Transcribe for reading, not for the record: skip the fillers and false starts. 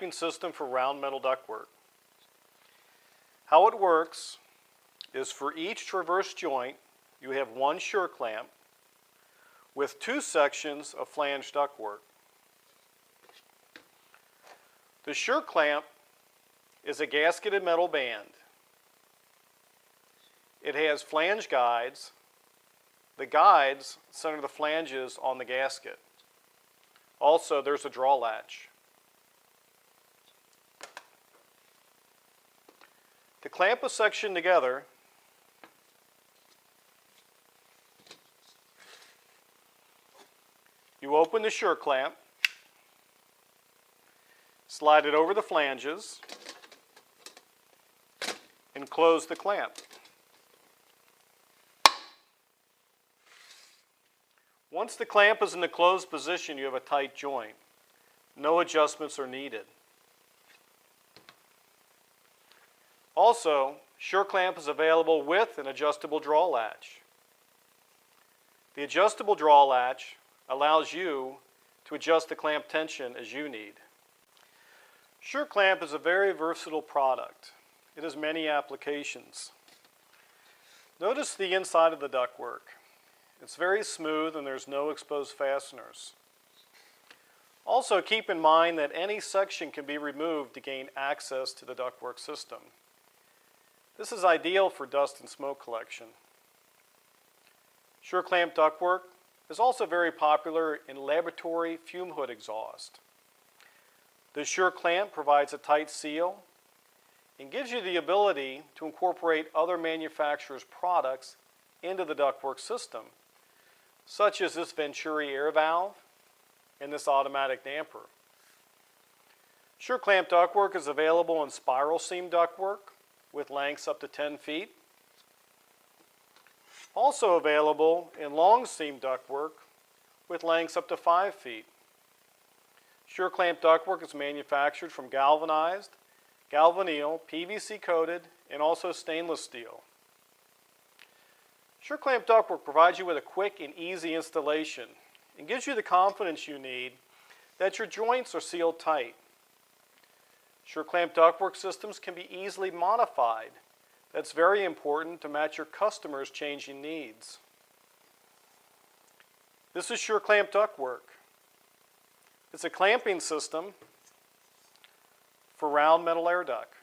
clamping system for round metal ductwork. How it works is for each traverse joint you have one sure clamp with two sections of flange ductwork. The sure clamp is a gasketed metal band. It has flange guides. The guides center the flanges on the gasket. Also, there's a draw latch. To clamp a section together, you open the sure clamp, slide it over the flanges, and close the clamp. Once the clamp is in the closed position, you have a tight joint. No adjustments are needed. Also, sure clamp is available with an adjustable draw latch. The adjustable draw latch allows you to adjust the clamp tension as you need. Sure clamp is a very versatile product. It has many applications. Notice the inside of the ductwork. It's very smooth and there's no exposed fasteners. Also, keep in mind that any section can be removed to gain access to the ductwork system. This is ideal for dust and smoke collection. Sure clamp ductwork is also very popular in laboratory fume hood exhaust. The sure clamp provides a tight seal and gives you the ability to incorporate other manufacturers' products into the ductwork system, such as this Venturi air valve and this automatic damper. Sure clamp ductwork is available in spiral seam ductwork with lengths up to 10 feet. Also available in long seam ductwork with lengths up to 5 feet. Sure clamp ductwork is manufactured from galvanized, galvanneal, PVC coated, and also stainless steel. Sure clamp ductwork provides you with a quick and easy installation and gives you the confidence you need that your joints are sealed tight. Sure clamp ductwork systems can be easily modified. That's very important to match your customers' changing needs. This is sure clamp ductwork. It's a clamping system for round metal air duct.